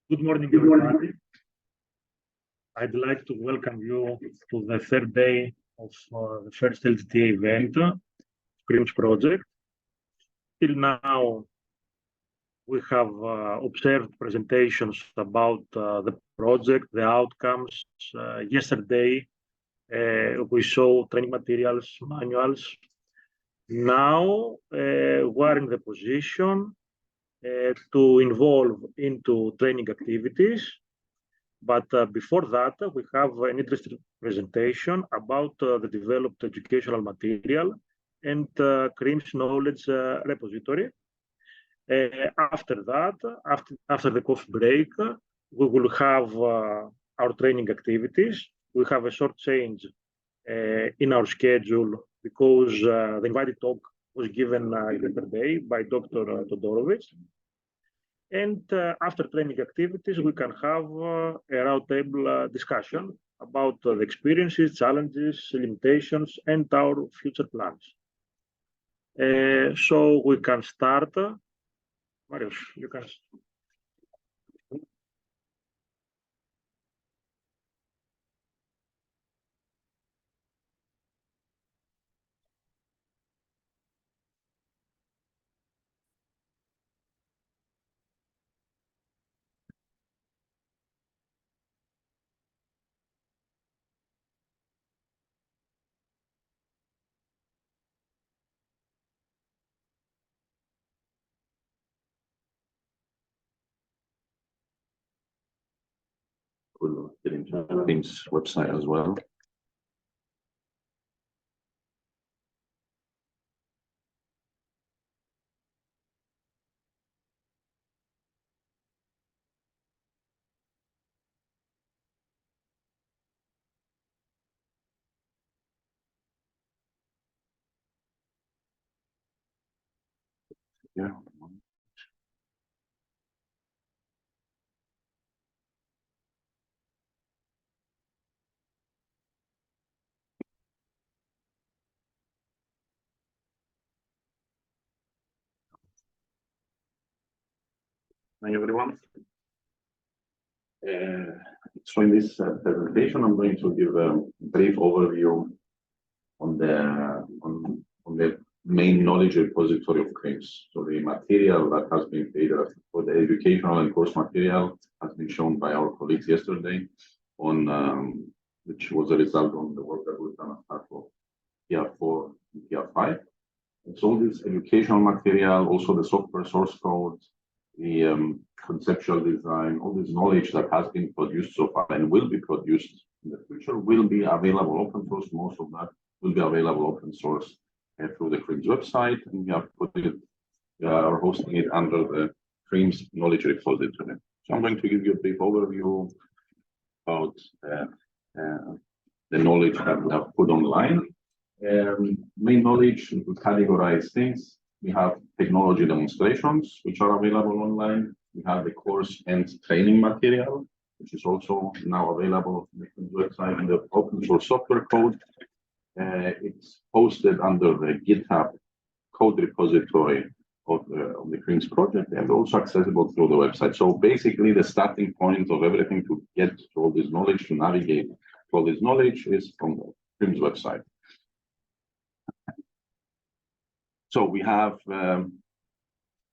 Good morning, everybody. I'd like to welcome you to the third day of the first LGTA event, CRIMS project. Till now, we have observed presentations about the project, the outcomes. Yesterday, we saw training materials, manuals. Now, we're in the position to involve into training activities. But before that, we have an interesting presentation about the developed educational material and CRIMS knowledge repository. After that, after the coffee break, we will have our training activities. We have a short change in our schedule because the invited talk was given yesterday by Dr. Todorovic. And after training activities, we can have a roundtable discussion about the experiences, challenges, limitations, and our future plans. So we can start. Marius, you can. We'll get into the CRIMS website as well. Yeah. Hi, everyone. So in this presentation, I'm going to give a brief overview on the main knowledge repository of CRIMS. So the material that has been created for the educational and course material has been shown by our colleagues yesterday, on which was a result of the work that was done as part of PR4 and PR5. And so this educational material, also the software source code, the conceptual design, all this knowledge that has been produced so far and will be produced in the future will be available open source. Most of that will be available open source through the CRIMS website, and we have put it, are hosting it under the CRIMS knowledge repository. So I'm going to give you a brief overview about the knowledge that we have put online. Main knowledge, we categorize things. We have technology demonstrations, which are available online. We have the course and training material, which is also now available on the website in the open source software code. It's posted under the GitHub code repository of the CRIMS project, and also accessible through the website. So basically, the starting point of everything to get to all this knowledge, to navigate all this knowledge, is from the CRIMS website. So we have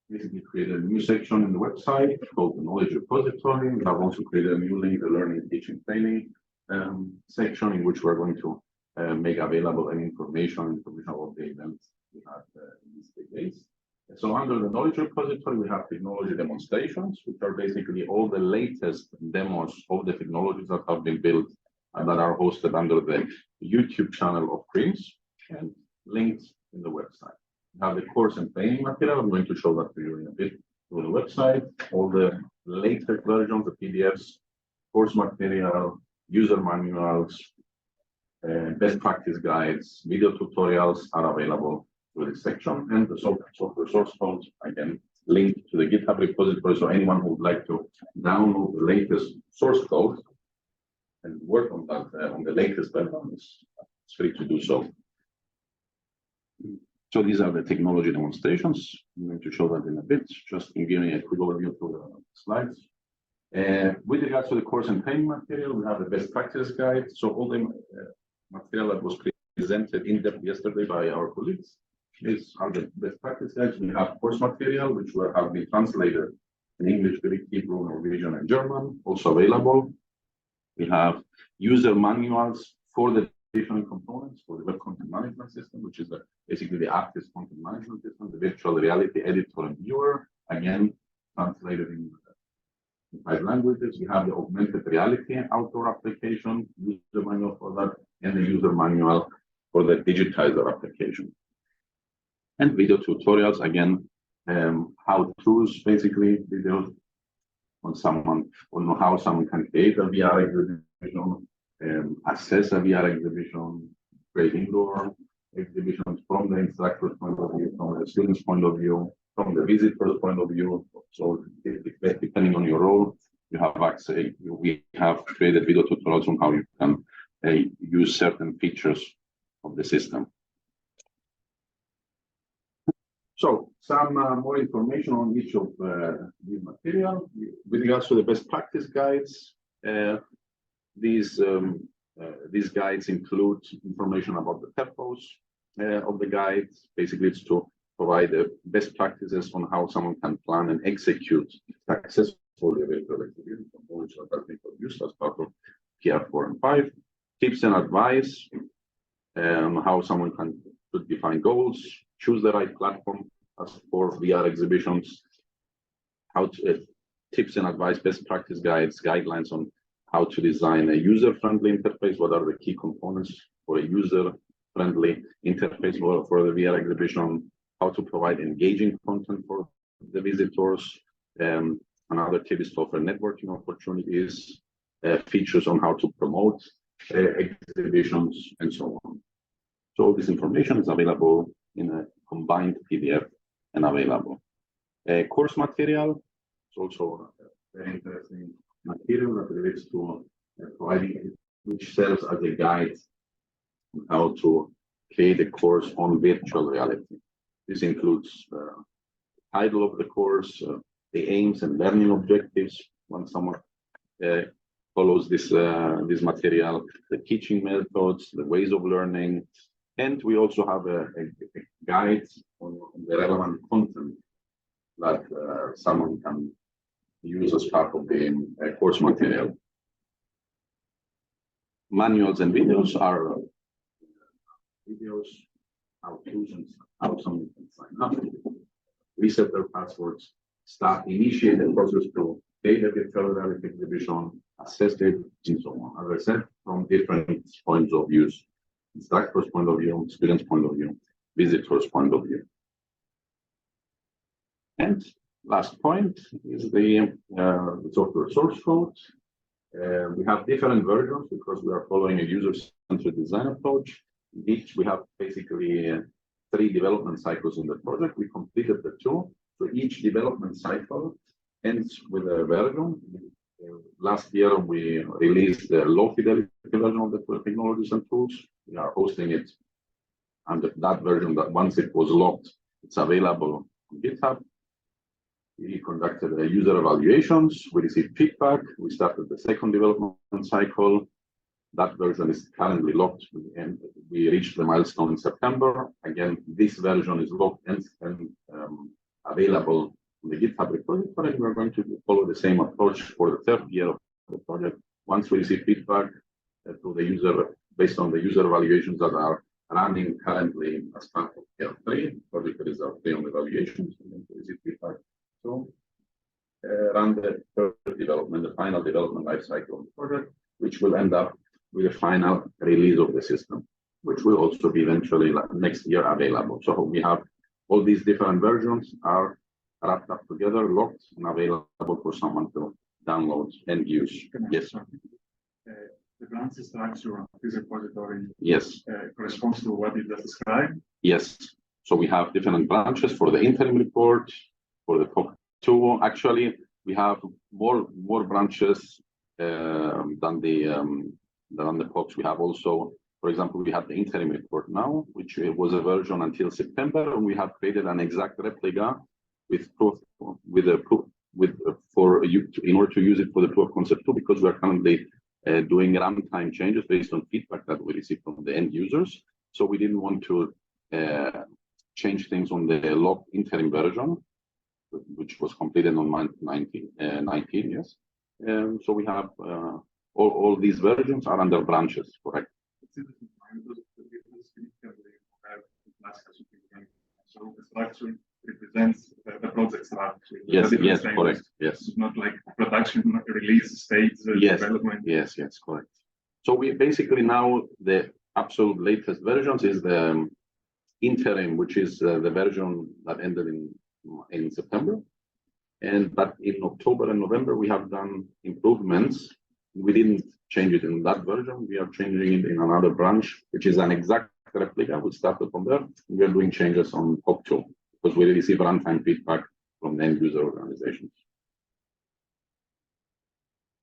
basically created a new section in the website called the knowledge repository. We have also created a new link, the learning, teaching, training section, in which we're going to make available any information about the events we had in these 3 days. So under the knowledge repository, we have technology demonstrations, which are basically all the latest demos of the technologies that have been built and that are hosted under the YouTube channel of CRIMS and linked in the website. We have the course and training material. I'm going to show that to you in a bit through the website. All the latest versions, the PDFs, course material, user manuals, best practice guides, video tutorials are available through this section. And the software source code, again, linked to the GitHub repository. So anyone who would like to download the latest source code and work on that, on the latest version, is free to do so. So these are the technology demonstrations. I'm going to show that in a bit, just giving a quick overview through the slides. With regards to the course and training material, we have the best practice guide. So all the material that was presented in depth yesterday by our colleagues are the best practice guides. We have course material, which have been translated in English, Greek, Hebrew, Norwegian, and German, also available. We have user manuals for the different components for the web content management system, which is basically the Active content management system, the virtual reality editor and viewer, again, translated in 5 languages. We have the augmented reality outdoor application, user manual for that, and the user manual for the digitizer application. And video tutorials, again, how-tos, basically, videos on how someone can create a VR exhibition, assess a VR exhibition, create indoor exhibitions from the instructor's point of view, from the student's point of view, from the visitor's point of view. So depending on your role, you have access. We have created video tutorials on how you can use certain features of the system. So some more information on each of these material. With regards to the best practice guides, these guides include information about the purpose of the guides. Basically, it's to provide the best practices on how someone can plan and execute successfully a virtual exhibition, which are being produced as part of PR 4 and 5. Tips and advice, how someone should define goals, choose the right platform as for VR exhibitions, tips and advice, best practice guides, guidelines on how to design a user-friendly interface, what are the key components for a user-friendly interface for the VR exhibition, how to provide engaging content for the visitors. Another tip is to offer networking opportunities, features on how to promote exhibitions, and so on. So all this information is available in a combined PDF and available. Course material is also a very interesting material that relates to providing, which serves as a guide on how to create a course on virtual reality. This includes the title of the course, the aims and learning objectives when someone follows this material, the teaching methods, the ways of learning, and we also have a guide on the relevant content that someone can use as part of the course material. Manuals and videos are videos, how-tos, and how someone can sign up, reset their passwords, initiate the process to create a virtual reality exhibition, assess it, and so on. As I said, from different points of view, instructor's point of view, student's point of view, visitor's point of view. And last point is the software source code. We have different versions because we are following a user-centered design approach. Each we have basically 3 development cycles in the project. We completed the 2. So each development cycle ends with a version. Last year, we released the low-fidelity version of the technologies and tools. We are hosting it under that version that once it was locked, it's available on GitHub. We conducted user evaluations. We received feedback. We started the 2nd development cycle. That version is currently locked, and we reached the milestone in September. Again, this version is locked and available on the GitHub repository. We're going to follow the same approach for the 3rd year of the project. Once we receive feedback to the user, based on the user evaluations that are running currently as part of year 3, project result 3 on evaluations, and then we receive feedback. So run the 3rd development, the final development lifecycle of the project, which will end up with a final release of the system, which will also be eventually next year available. So we have all these different versions are wrapped up together, locked, and available for someone to download and use. Yes. The branch structure of this repository, yes, corresponds to what you just described? Yes. So we have different branches for the interim report, for the POC 2. Actually, we have more branches than the POCs. We have also, for example, we have the interim report now, which was a version until September, and we have created an exact replica with for you in order to use it for the proof of concept too, because we are currently doing runtime changes based on feedback that we receive from the end users. So we didn't want to change things on the log interim version, which was completed on month 19, yes. So we have all these versions are under branches, correct? So the structure represents the project structure. Yes, yes, correct. Yes. It's not like production release stage yes, development. Yes, yes, correct. So we basically now the absolute latest versions is the interim, which is the version that ended in September. But in October and November, we have done improvements. We didn't change it in that version. We are changing it in another branch, which is an exact replica. We started from there. We are doing changes on POC2 because we receive runtime feedback from the end user organizations.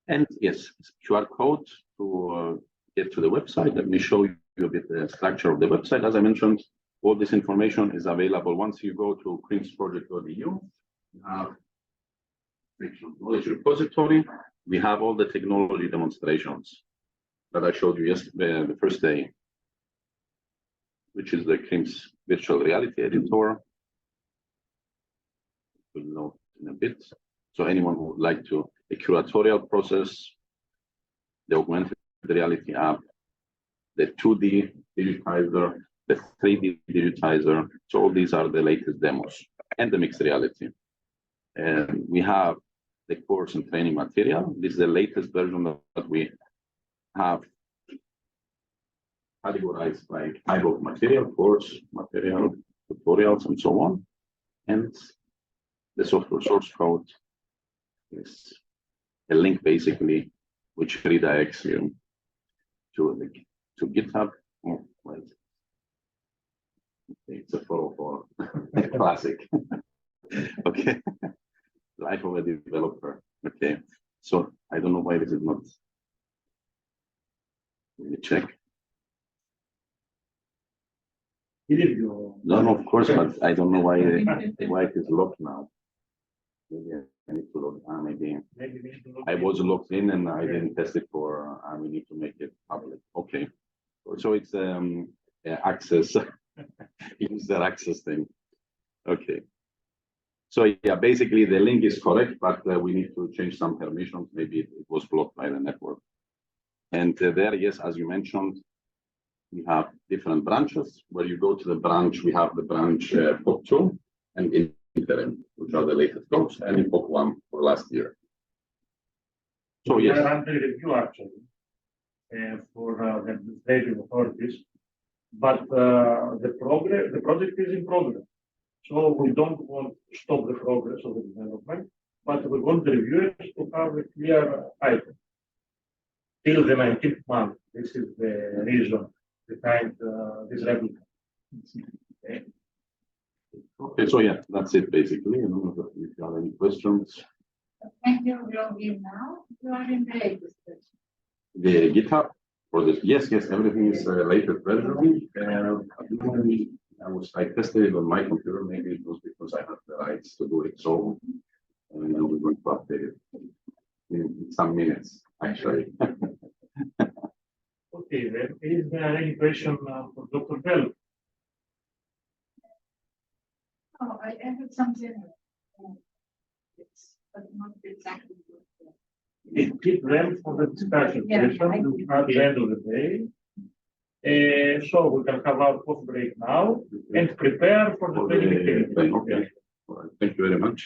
And yes, QR code to get to the website. Let me show you a bit the structure of the website. As I mentioned, all this information is available once you go to crimsproject.eu. You have knowledge repository. We have all the technology demonstrations that I showed you yesterday, the first day, which is the CRIMS virtual reality editor. We'll know in a bit. So anyone who would like to, the curatorial process, the augmented reality app, the 2D digitizer, the 3D digitizer. So all these are the latest demos and the mixed reality. And we have the course and training material. This is the latest version that we have categorized by type of material, course material, tutorials, and so on. And the software source code is a link basically which redirects you to GitHub. Oh, wait. Okay, it's a 404 classic. Okay. Life of a developer. Okay. So I don't know why this is not. Let me check. No, of course, but I don't know why it is locked now. Maybe I need to log. Maybe I was logged in and I didn't test it for. We need to make it public. Okay. So it's access, user access thing. Okay. So yeah, basically the link is correct, but we need to change some permissions. Maybe it was blocked by the network. And there, yes, as you mentioned, we have different branches. Where you go to the branch, we have the branch POC2 and interim, which are the latest codes, and in POC1 for last year. So yes. We are under review actually for the administrative authorities, but the project is in progress. So we don't want to stop the progress of the development, but we want the reviewers to have a clear item. Till the 19th month, this is the reason behind this replica. Okay, so yeah, that's it basically. I don't know if you have any questions. And you're logging now? You are in the latest version. The GitHub for this? Yes, everything is latest version. I tested it on my computer. Maybe it was because I have the rights to do it. So we're going to update it in some minutes, actually. Okay, then is there any question for Dr. Bell? Oh, I added some general. But not exactly. Keep them for the discussion session at the end of the day. So we can have our coffee break now and prepare for the training. Okay. All right. Thank you very much.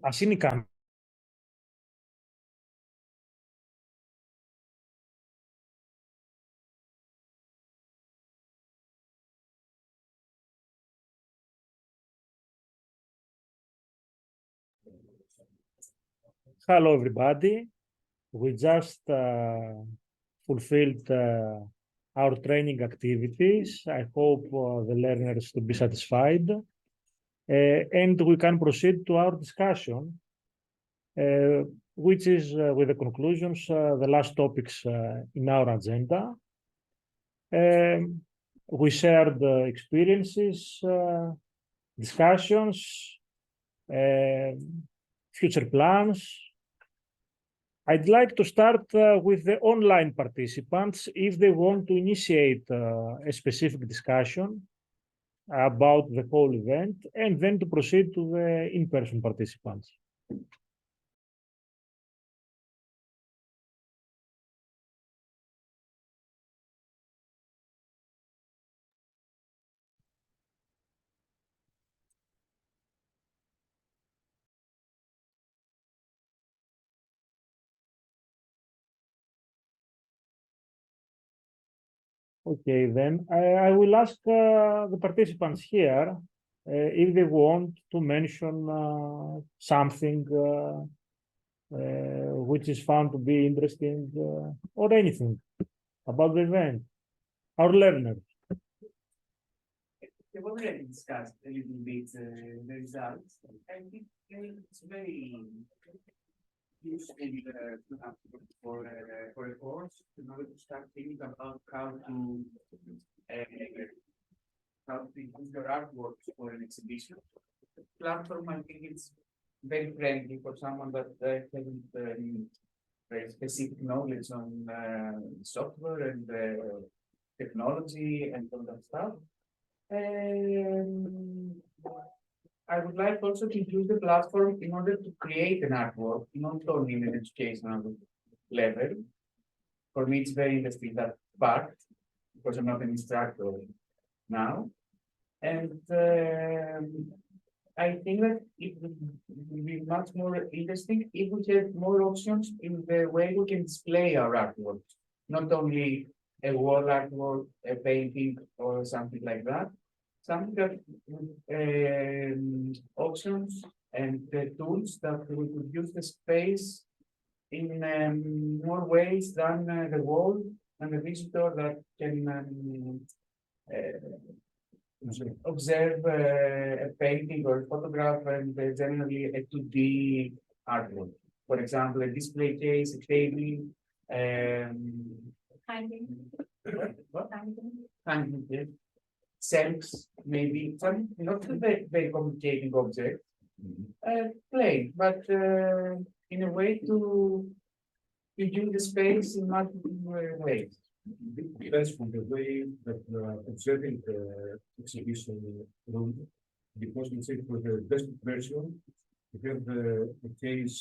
Ας είναι η κάμερα. Hello, everybody. We just fulfilled our training activities. I hope the learners to be satisfied. And we can proceed to our discussion, which is with the conclusions, the last topics in our agenda. We shared experiences, discussions, future plans. I'd like to start with the online participants if they want to initiate a specific discussion about the whole event, and then to proceed to the in-person participants. Okay, then I will ask the participants here if they want to mention something which is found to be interesting or anything about the event. Our learners. We've already discussed a little bit the results. I think it's very useful to have for a course in order to start thinking about how to use your artworks for an exhibition. The platform, I think it's very friendly for someone that hasn't very specific knowledge on software and technology and all that stuff. I would like also to use the platform in order to create an artwork, not only in an educational level. For me, it's very interesting that part, because I'm not an instructor now. And I think that it would be much more interesting if we had more options in the way we can display our artwork, not only a wall artwork, a painting, or something like that. Something that options and the tools that we could use the space in more ways than the wall and the visitor that can observe a painting or a photograph and generally a 2D artwork. For example, a display case, a table, Hanging. what? Hanging. Hanging, shelves, maybe some not very, very complicated object, play, but in a way to use the space in multiple ways. Depends on the way that you are observing the exhibition room, because we say for the best version, if you have the case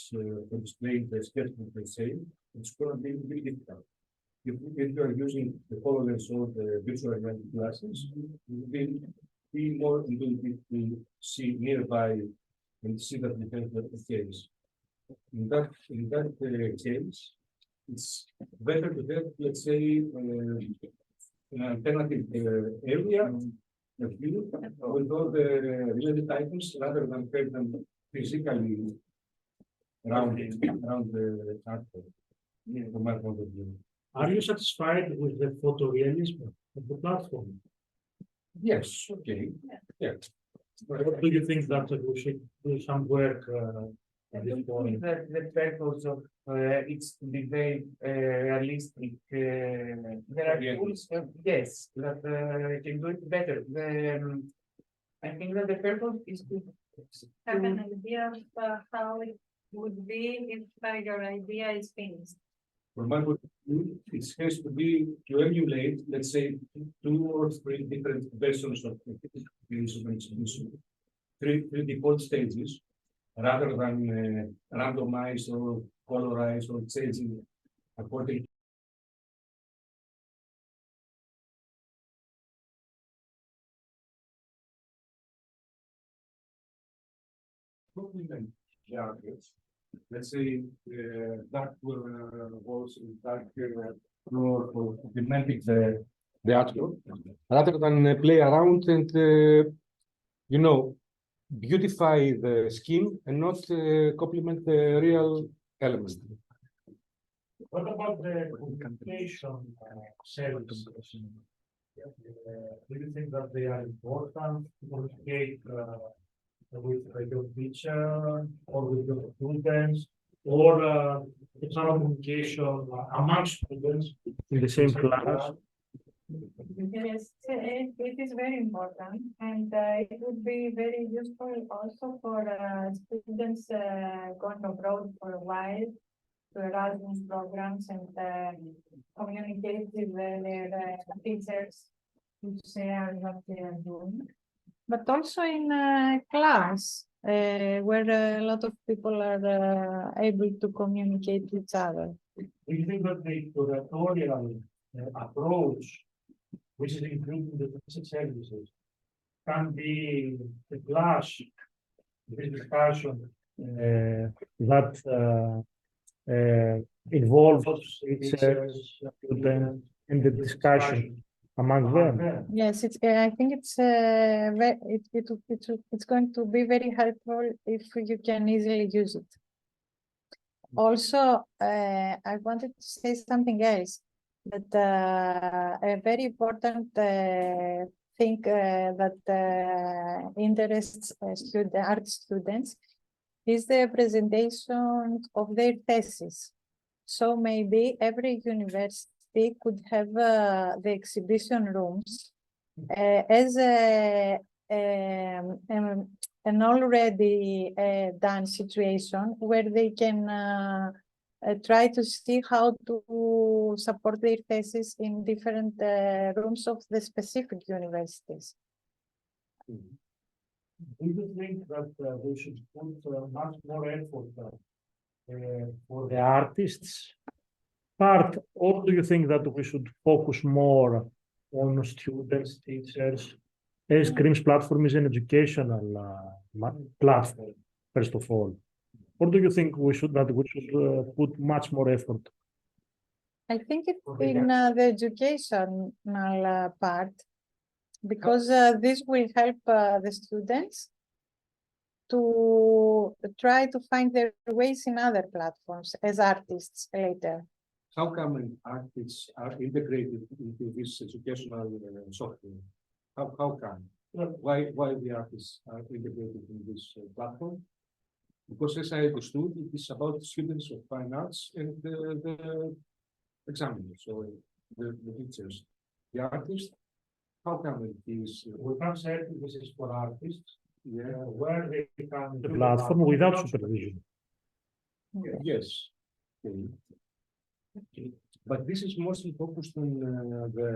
for displaying the sketchbook, let's say, it's going to be a bit difficult. If you are using the HoloLens or the virtual reality glasses, you will be more intuitive to see nearby and see that you have the case. In that case, it's better to have, let's say, an alternative area of view with all the related items rather than have them physically around the artwork, from my point of view. Are you satisfied with the photorealism of the platform? Yes, okay. Yeah. Or do you think that we should do some work at this point? That the purpose of it's to be very realistic. There are tools, yes, that can do it better. I think that the purpose is to Have an idea of how it would be if your idea is finished. From my point of view, it has to be to emulate, let's say, 2 or 3 different versions of the exhibition, three default stages, rather than randomized or colorized or changing according. the artists. Let's say dark walls and dark floor for implementing the artwork, rather than play around and you know, beautify the scheme and not complement the real elements. What about the communication services? Do you think that they are important to communicate with your teacher or with your students, or to have communication among students in the same class? Yes, it is very important, and it would be very useful also for students going abroad for a while to Erasmus programs and communicate with their teachers to share what they are doing. But also in class, where a lot of people are able to communicate with each other. Do you think that the curatorial approach, which is including the teaching services, can be the class, this discussion that involves teachers, students, in the discussion among them? Yes, I think it's it's going to be very helpful if you can easily use it. Also, I wanted to say something else, that a very important thing that interests art students is the presentation of their thesis. So maybe every university could have the exhibition rooms as an already done situation where they can try to see how to support their thesis in different rooms of the specific universities. Do you think that we should put much more effort for the artists part, or do you think that we should focus more on students, teachers, as CRIM's platform is an educational platform, first of all? Or do you think we should put much more effort? I think it's in the educational part, because this will help the students to try to find their ways in other platforms as artists later. How come artists are integrated into this educational software? How come? Why the artists are integrated in this platform? Because as I understood, it is about students of fine arts and the examiners, so the teachers. The artists, how come it is? We can say this is for artists, where they can the platform without supervision. Yes. Okay. But this is mostly focused on the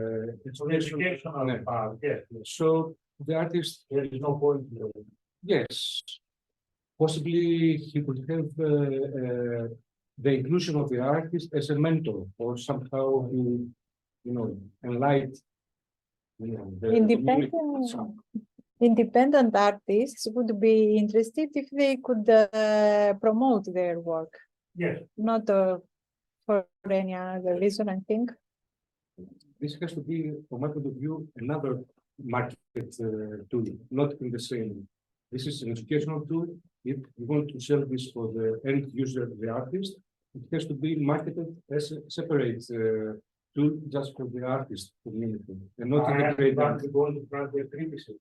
educational part. Yes. So the artist, There is no point. yes, possibly he could have the inclusion of the artist as a mentor, or somehow he, enlighten, the Independent artists would be interested if they could promote their work. Yes. Not for any other reason, I think. This has to be, from my point of view, another market tool, not in the same. This is an educational tool. If you want to sell this for the end user, the artist, it has to be marketed as a separate tool just for the artist community, and not integrated. Going to grant their criticism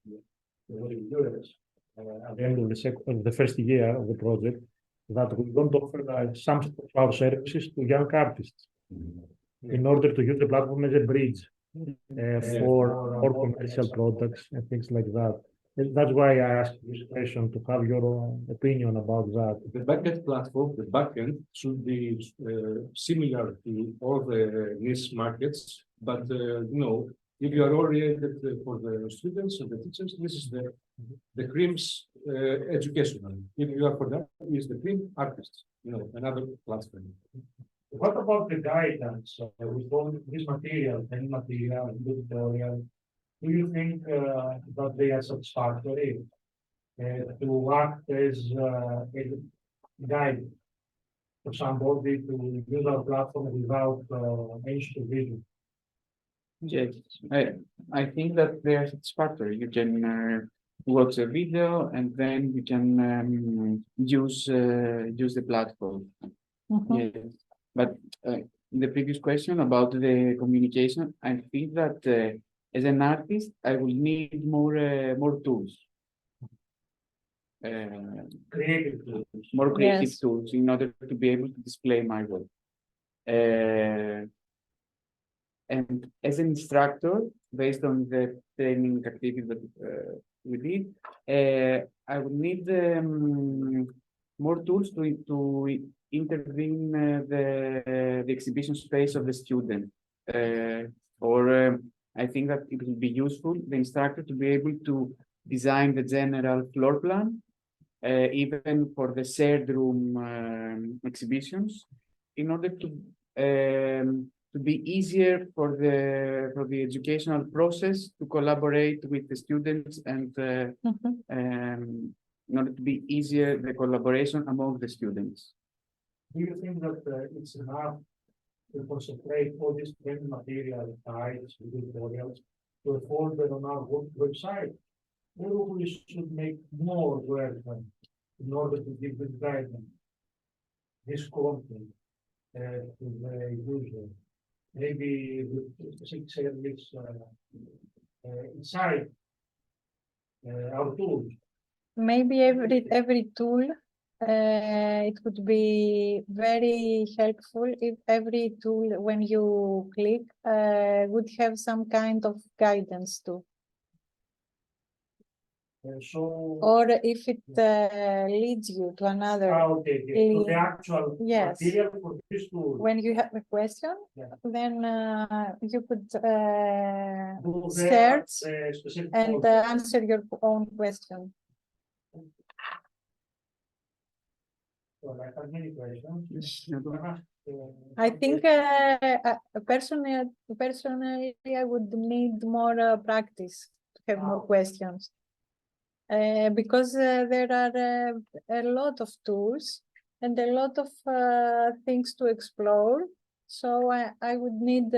at the end of the first year of the project, that we don't offer some of our services to young artists in order to use the platform as a bridge for more commercial products and things like that. That's why I asked this question, to have your opinion about that. The backend platform, the backend should be similar to all the niche markets, but if you are oriented for the students and the teachers, this is the CRIM's educational. If you are for that, is the CRIM artists, another platform. What about the guidance with all this material, any material, tutorial? Do you think that they are satisfactory to act as guide for somebody to use our platform without any supervision? Yes, I think that there's satisfactory. You can watch a video and then you can use the platform. Mhm. Yes, but the previous question about the communication, I think that as an artist, I will need more tools. Creative tools. More creative Yes. tools in order to be able to display my work. And as an instructor, based on the training activity that we did, I would need more tools to intervene the exhibition space of the student. I think that it will be useful, the instructor, to be able to design the general floor plan, even for the shared room exhibitions, in order to be easier for the educational process to collaborate with the students and Mhm. in order to be easier the collaboration among the students. Do you think that it's enough to concentrate all this training material, guides, tutorials, to a folder on our website? Or we should make more welcome in order to give the guidance, this content to the user? Maybe with specific service inside our tools. Maybe every tool, it would be very helpful if every tool, when you click, would have some kind of guidance too. So, Or if it leads you to another, okay, so the link. actual Yes. material for this tool. When you have a question, Yeah. then you could Do search the specific and folder. answer your own question. Well, I have many questions. I think personally, I would need more practice to have more questions. Because there are a lot of tools and a lot of things to explore. So I would need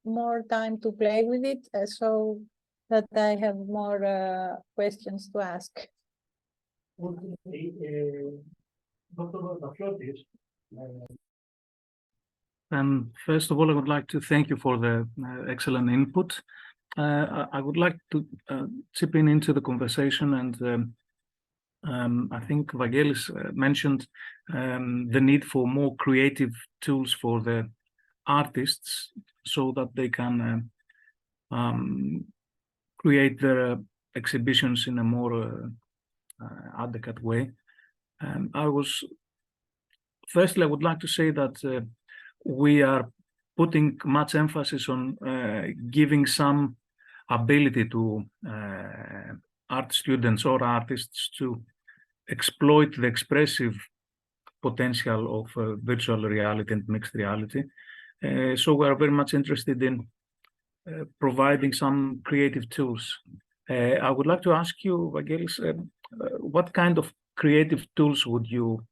more time to play with it so that I have more questions to ask. Dr. Mafiotis, First of all, I would like to thank you for the excellent input. I would like to chip into the conversation, and I think Vangelis mentioned the need for more creative tools for the artists so that they can create their exhibitions in a more adequate way. Firstly, I would like to say that we are putting much emphasis on giving some ability to art students or artists to exploit the expressive potential of virtual reality and mixed reality. So we are very much interested in providing some creative tools. I would like to ask you, Vangelis, what kind of creative tools would you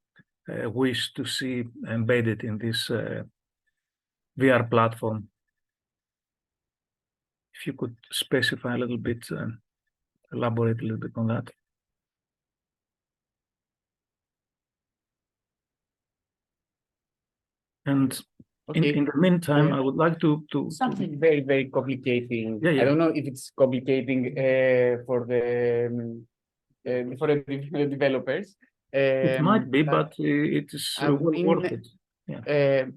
wish to see embedded in this VR platform? If you could specify a little bit, elaborate a little bit on that. And Okay. in the meantime, I would like to Something very, very complicating. Yeah, yeah. I don't know if it's complicating for the developers. It might be, but it is I well mean, worth it. Yeah.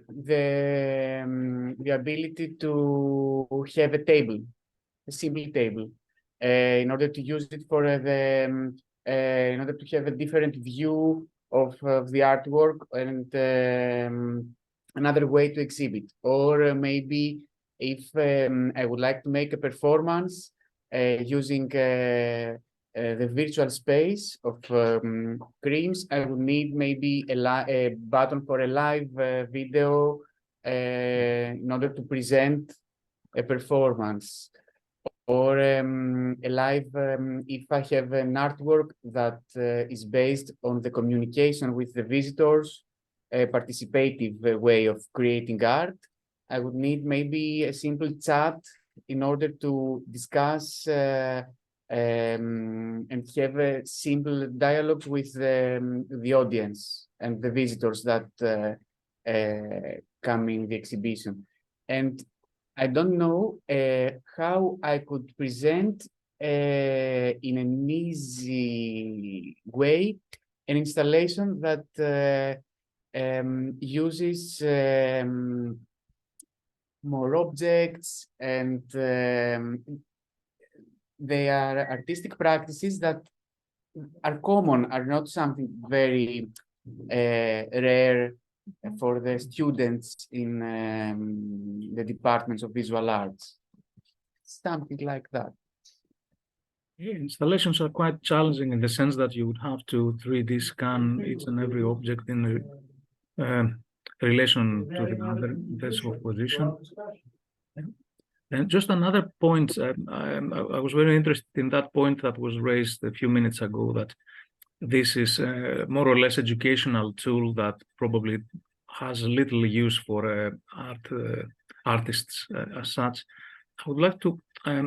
The ability to have a table, a simple table, in order to use it for in order to have a different view of the artwork and another way to exhibit. Or maybe if I would like to make a performance using the virtual space of screens, I would need maybe a button for a live video in order to present a performance. or a live, if I have an artwork that is based on the communication with the visitors, a participative way of creating art, I would need maybe a simple chat in order to discuss and have a simple dialogue with the audience and the visitors that come in the exhibition. And I don't know how I could present in an easy way an installation that uses more objects, and they are artistic practices that are common, are not something very rare for the students in the departments of visual arts. Something like that. Yeah, installations are quite challenging in the sense that you would have to 3D scan each and every object in relation to the other in terms of position. And just another point, I was very interested in that point that was raised a few minutes ago, that this is more or less educational tool that probably has little use for artists as such. I would like to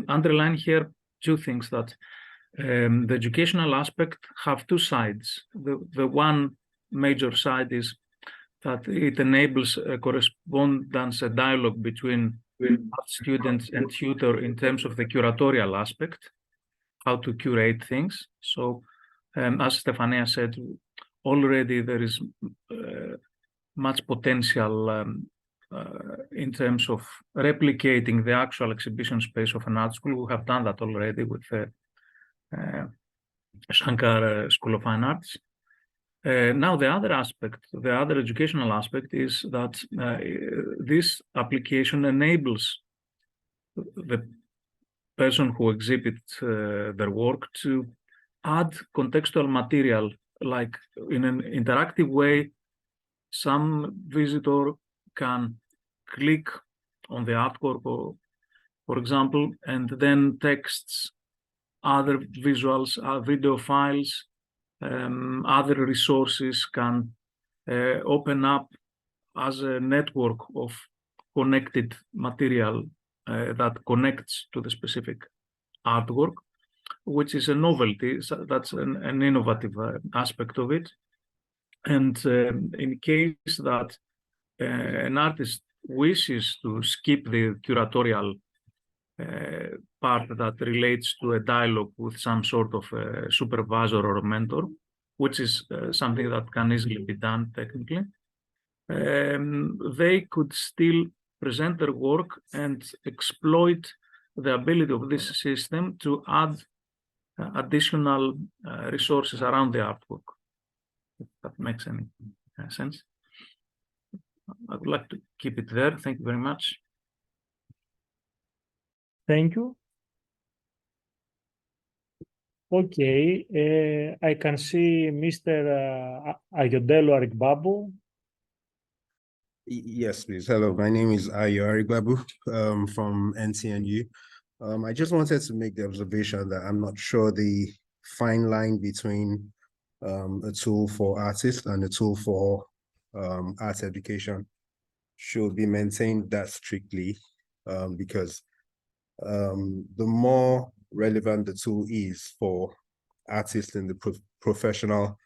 underline here two things, that the educational aspect have two sides. The one major side is that it enables a correspondence, a dialogue between art students and tutor in terms of the curatorial aspect, how to curate things. So as Stefania said, already there is much potential in terms of replicating the actual exhibition space of an art school. We have done that already with Shankar School of Fine Arts. Now, the other aspect, the other educational aspect, is that this application enables the person who exhibits their work to add contextual material, like in an interactive way. Some visitor can click on the artwork, for example, and then texts, other visuals, video files, other resources can open up as a network of connected material that connects to the specific artwork, which is a novelty. So that's an innovative aspect of it. And in case that an artist wishes to skip the curatorial part that relates to a dialogue with some sort of supervisor or mentor, which is something that can easily be done technically, they could still present their work and exploit the ability of this system to add additional resources around the artwork, if that makes any sense. I would like to keep it there. Thank you very much. Thank you. Okay, I can see Mr. Ayodelo Arikbabu. Yes, please. Hello, my name is Ayo Arikbabu from NTNU. I just wanted to make the observation that I'm not sure the fine line between a tool for artists and a tool for art education should be maintained that strictly, because the more relevant the tool is for artists in the professional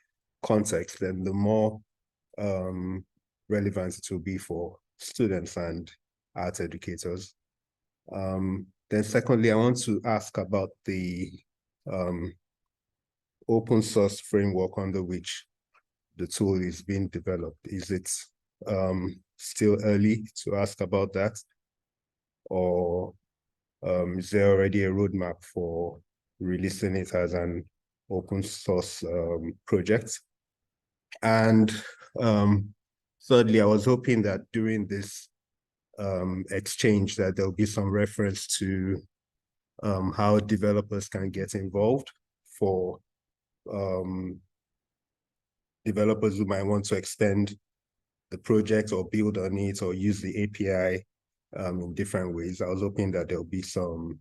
context, then the more relevant it will be for students and art educators. Then secondly, I want to ask about the open source framework under which the tool is being developed. Is it still early to ask about that? Or is there already a roadmap for releasing it as an open source project? And thirdly, I was hoping that during this exchange that there'll be some reference to how developers can get involved, for developers who might want to extend the project or build on it or use the API in different ways. I was hoping that there'll be some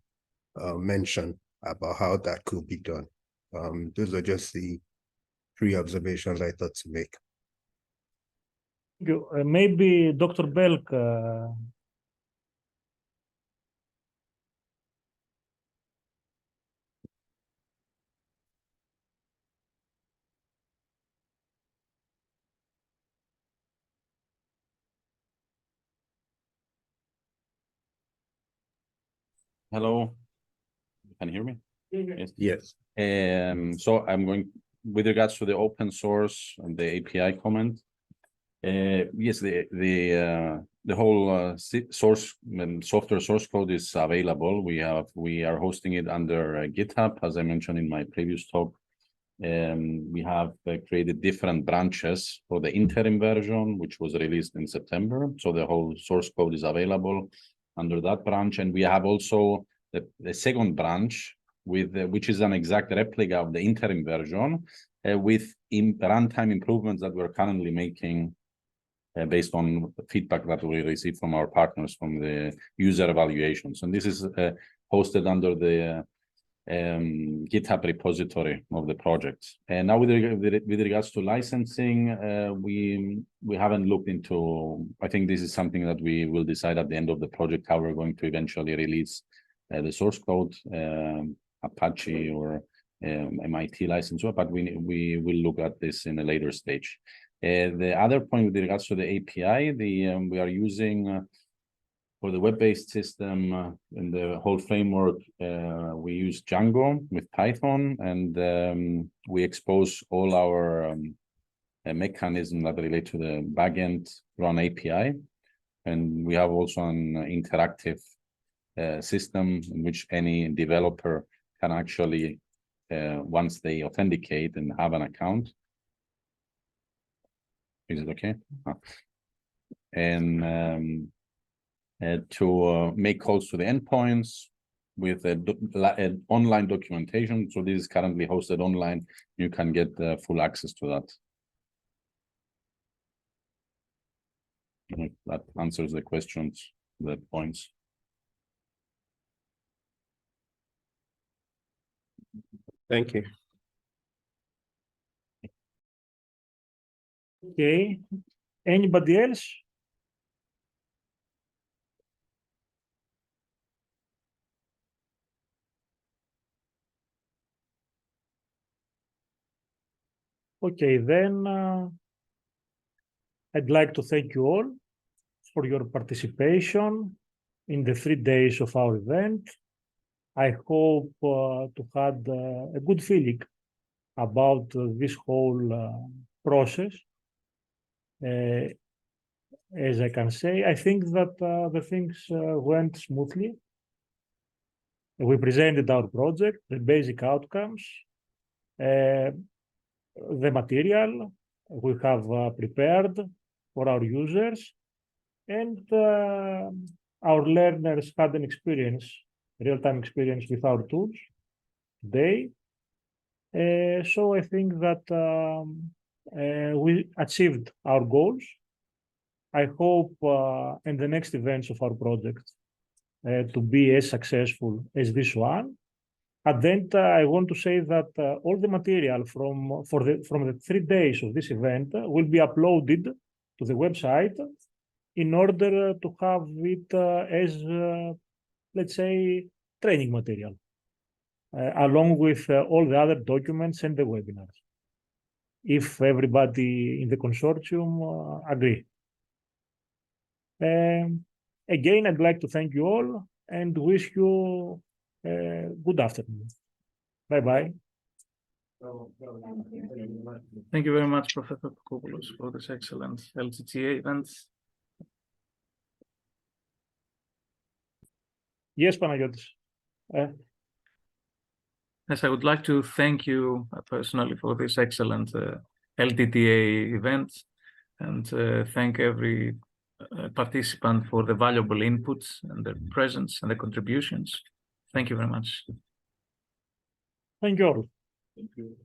mention about how that could be done. Those are just the 3 observations I thought to make. Thank you. Maybe Dr. Belk. Hello, can you hear me? Yes. Yes. So I'm going with regards to the open source and the API comment. Yes, the whole source software source code is available. We are hosting it under GitHub, as I mentioned in my previous talk. We have created different branches for the interim version, which was released in September. So the whole source code is available under that branch, and we have also the second branch with which is an exact replica of the interim version with runtime improvements that we're currently making based on feedback that we receive from our partners from the user evaluations. And this is hosted under the GitHub repository of the project. And now with regards to licensing, we haven't looked into, I think this is something that we will decide at the end of the project, how we're going to eventually release the source code, Apache or MIT license, but we will look at this in a later stage. The other point with regards to the API, we are using for the web-based system in the whole framework, we use Django with Python, and we expose all our mechanisms that relate to the backend run API. And we have also an interactive system in which any developer can actually, once they authenticate and have an account. Is it okay? And to make calls to the endpoints with an online documentation. So this is currently hosted online. You can get full access to that. That answers the questions, the points. Thank you. Okay. Anybody else? Okay, then I'd like to thank you all for your participation in the 3 days of our event. I hope to have a good feeling about this whole process. As I can say, I think that the things went smoothly. We presented our project, the basic outcomes, the material we have prepared for our users, and our learners had an experience, real-time experience with our tools today. So I think that we achieved our goals. I hope in the next events of our project to be as successful as this one. And then I want to say that all the material from the 3 days of this event will be uploaded to the website in order to have it as, let's say, training material, along with all the other documents and the webinars, if everybody in the consortium agree. Again, I'd like to thank you all and wish you good afternoon. Bye-bye. Thank you very much, Professor Kokopoulos, for this excellent LTTA event. Yes, Panagiotis. Yes, I would like to thank you personally for this excellent LTTA event, and thank every participant for the valuable inputs and their presence and the contributions. Thank you very much. Thank you all. Thank you.